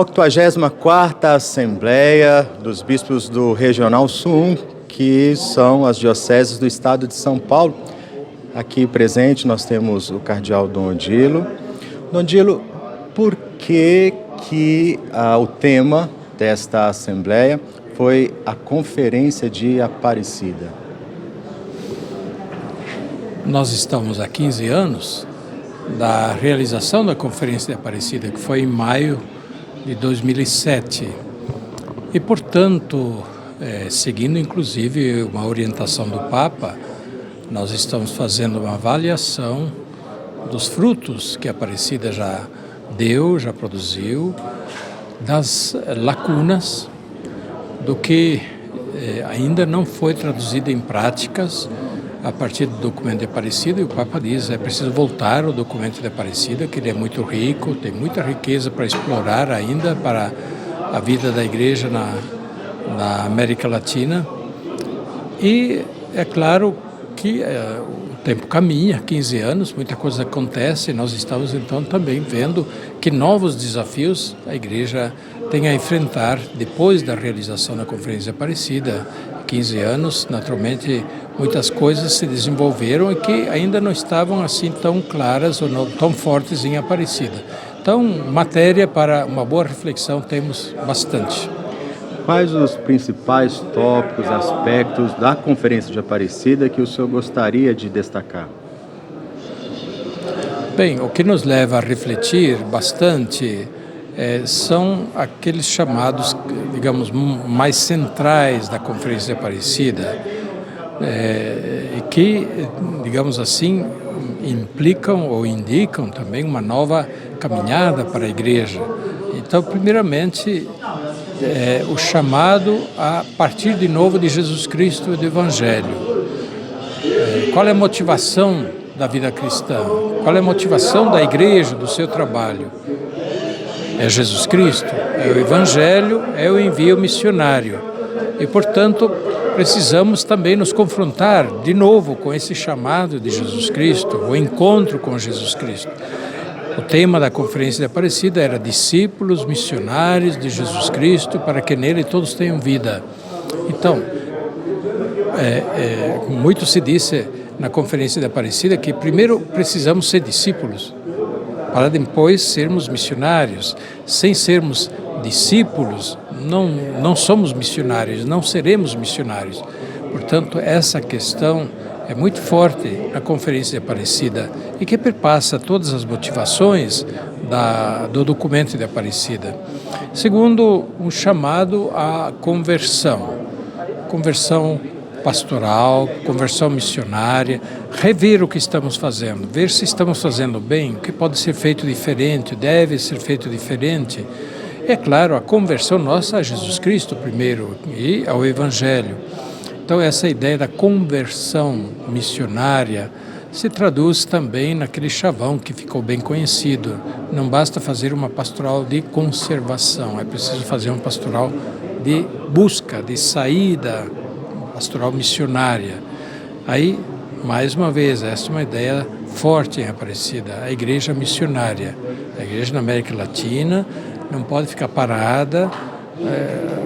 84ª Assembleia dos Bispos do Regional Sul, que são as dioceses do estado de São Paulo. Aqui presente nós temos o cardeal Dom Odilo. Dom Odilo, por que o tema desta Assembleia foi a Conferência de Aparecida? Nós estamos há 15 anos da realização da Conferência de Aparecida, que foi em maio de 2007. E, portanto, seguindo inclusive uma orientação do Papa, nós estamos fazendo uma avaliação dos frutos que a Aparecida já deu, já produziu, das lacunas, do que ainda não foi traduzido em práticas a partir do documento de Aparecida. E o Papa diz, é preciso voltar ao documento de Aparecida, que ele é muito rico, tem muita riqueza para explorar ainda para a vida da Igreja na América Latina. E é claro que o tempo caminha, 15 anos, muita coisa acontece, e nós estamos então também vendo que novos desafios a Igreja tem a enfrentar depois da realização da Conferência Aparecida. 15 anos, naturalmente, muitas coisas se desenvolveram e que ainda não estavam assim tão claras ou não tão fortes em Aparecida. Então, matéria para uma boa reflexão temos bastante. Quais os principais tópicos, aspectos da Conferência de Aparecida que o senhor gostaria de destacar? Bem, o que nos leva a refletir bastante são aqueles chamados, digamos, mais centrais da Conferência de Aparecida, e que, digamos assim, implicam ou indicam também uma nova caminhada para a Igreja. Então, primeiramente, o chamado a partir de novo de Jesus Cristo e do Evangelho. Qual é a motivação da vida cristã? Qual é a motivação da Igreja, do seu trabalho? É Jesus Cristo, é o Evangelho, é o envio missionário. E, portanto, precisamos também nos confrontar de novo com esse chamado de Jesus Cristo, o encontro com Jesus Cristo. O tema da Conferência de Aparecida era discípulos missionários de Jesus Cristo para que nele todos tenham vida. Então, muito se disse na Conferência de Aparecida que primeiro precisamos ser discípulos, para depois sermos missionários. Sem sermos discípulos, não somos missionários, não seremos missionários. Portanto, essa questão é muito forte na Conferência de Aparecida e que perpassa todas as motivações do documento de Aparecida. Segundo, um chamado à conversão pastoral, conversão missionária, rever o que estamos fazendo, ver se estamos fazendo bem, o que pode ser feito diferente, deve ser feito diferente. É claro, a conversão nossa a Jesus Cristo primeiro e ao Evangelho. Então, essa ideia da conversão missionária se traduz também naquele chavão que ficou bem conhecido. Não basta fazer uma pastoral de conservação, é preciso fazer uma pastoral de busca, de saída, pastoral missionária. Aí, mais uma vez, essa é uma ideia forte em Aparecida, a Igreja missionária. A Igreja na América Latina não pode ficar parada,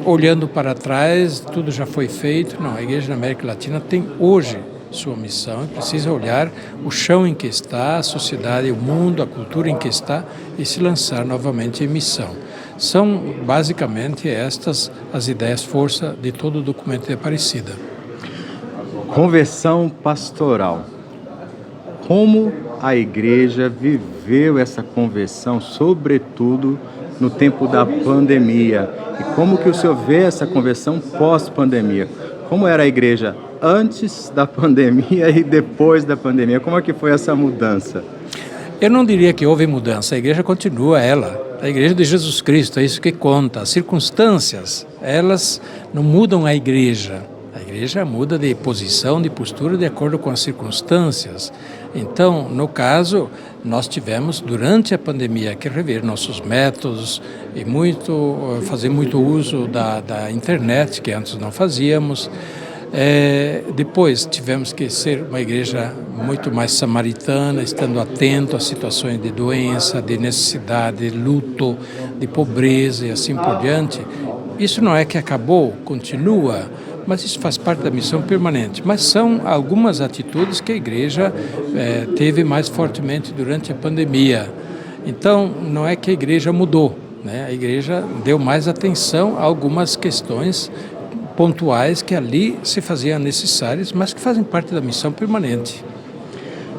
olhando para trás, tudo já foi feito. Não, a Igreja na América Latina tem hoje sua missão, precisa olhar o chão em que está, a sociedade, o mundo, a cultura em que está e se lançar novamente em missão. São basicamente estas as ideias força de todo o documento de Aparecida. Conversão pastoral. Como a Igreja viveu essa conversão, sobretudo no tempo da pandemia? E como que o senhor vê essa conversão pós-pandemia? Como era a Igreja antes da pandemia e depois da pandemia? Como é que foi essa mudança? Eu não diria que houve mudança, a Igreja continua a Igreja de Jesus Cristo, é isso que conta. As circunstâncias, elas não mudam a Igreja. A Igreja muda de posição, de postura, de acordo com as circunstâncias. Então, no caso, nós tivemos, durante a pandemia, que rever nossos métodos e fazer muito uso da internet, que antes não fazíamos. Depois tivemos que ser uma igreja muito mais samaritana, estando atento às situações de doença, de necessidade, de luto, de pobreza e assim por diante. Isso não é que acabou, continua, mas isso faz parte da missão permanente. Mas são algumas atitudes que a igreja teve mais fortemente durante a pandemia. Então, não é que a igreja mudou, né? A igreja deu mais atenção a algumas questões pontuais que ali se faziam necessárias, mas que fazem parte da missão permanente.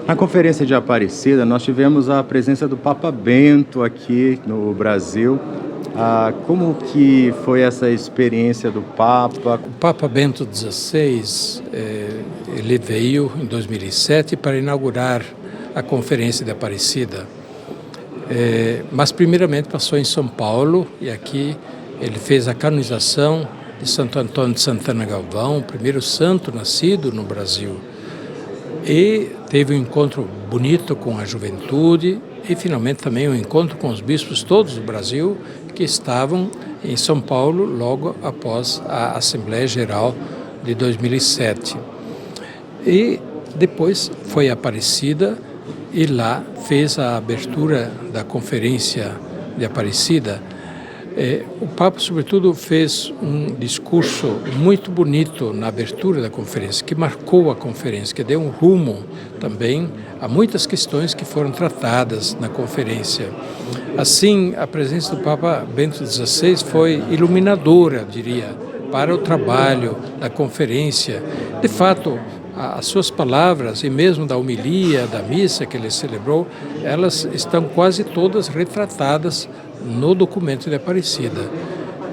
Na Conferência de Aparecida, nós tivemos a presença do Papa Bento aqui no Brasil. Como que foi essa experiência do Papa? O Papa Bento XVI, ele veio em 2007 para inaugurar a Conferência de Aparecida, mas primeiramente passou em São Paulo e aqui ele fez a canonização de Santo Antônio de Santana Galvão, o primeiro santo nascido no Brasil. E teve um encontro bonito com a juventude e finalmente também um encontro com os bispos todos do Brasil que estavam em São Paulo logo após a Assembleia Geral de 2007. E depois foi a Aparecida e lá fez a abertura da Conferência de Aparecida. O Papa, sobretudo, fez um discurso muito bonito na abertura da conferência, que marcou a conferência, que deu um rumo também a muitas questões que foram tratadas na conferência. Assim, a presença do Papa Bento XVI foi iluminadora, diria, para o trabalho da conferência. De fato, as suas palavras, e mesmo da homilia, da missa que ele celebrou, elas estão quase todas retratadas no documento de Aparecida.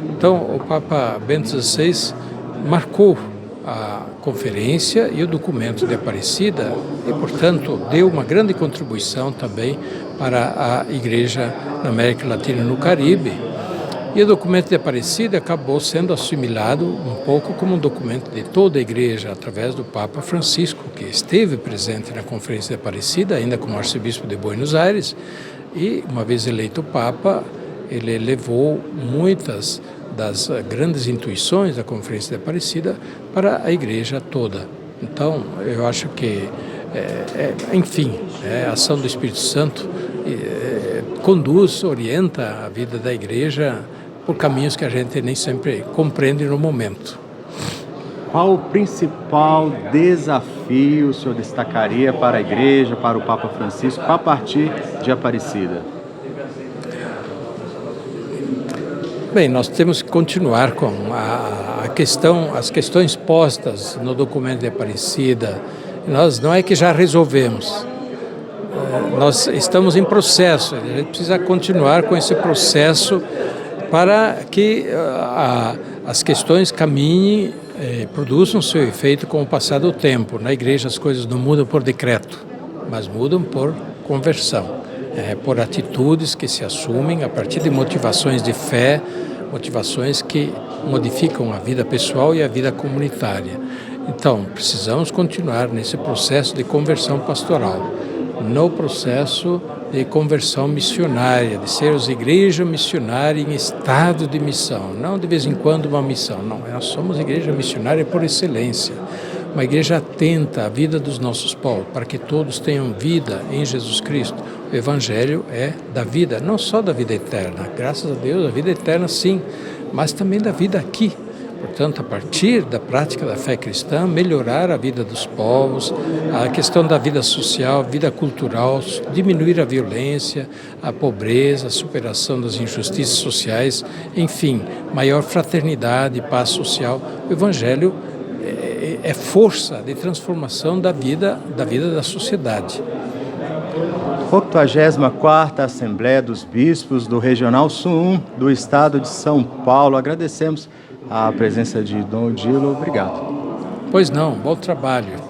Então, o Papa Bento XVI marcou a conferência e o documento de Aparecida e, portanto, deu uma grande contribuição também para a Igreja na América Latina e no Caribe. E o documento de Aparecida acabou sendo assimilado um pouco como um documento de toda a Igreja, através do Papa Francisco, que esteve presente na Conferência de Aparecida, ainda como arcebispo de Buenos Aires, e, uma vez eleito Papa, ele levou muitas das grandes intuições da Conferência de Aparecida para a Igreja toda. Então, eu acho que, enfim, a ação do Espírito Santo conduz, orienta a vida da Igreja por caminhos que a gente nem sempre compreende no momento. Qual o principal desafio o senhor destacaria para a Igreja, para o Papa Francisco, a partir de Aparecida? Bem, nós temos que continuar com as questões postas no documento de Aparecida. Nós não é que já resolvemos, nós estamos em processo, a gente precisa continuar com esse processo para que as questões caminhem, produzam seu efeito com o passar do tempo. Na Igreja as coisas não mudam por decreto, mas mudam por conversão. Por atitudes que se assumem a partir de motivações de fé, motivações que modificam a vida pessoal e a vida comunitária. Então, precisamos continuar nesse processo de conversão pastoral, no processo de conversão missionária, de sermos igreja missionária em estado de missão, não de vez em quando uma missão, não, nós somos igreja missionária por excelência. Uma igreja atenta à vida dos nossos povos, para que todos tenham vida em Jesus Cristo. O Evangelho é da vida, não só da vida eterna, graças a Deus, a vida eterna sim, mas também da vida aqui. Portanto, a partir da prática da fé cristã, melhorar a vida dos povos, a questão da vida social, vida cultural, diminuir a violência, a pobreza, a superação das injustiças sociais, enfim, maior fraternidade, paz social. O Evangelho é força de transformação da vida da sociedade. 84ª Assembleia dos Bispos do Regional Sul do Estado de São Paulo. Agradecemos a presença de Dom Odilo. Obrigado. Pois não, bom trabalho.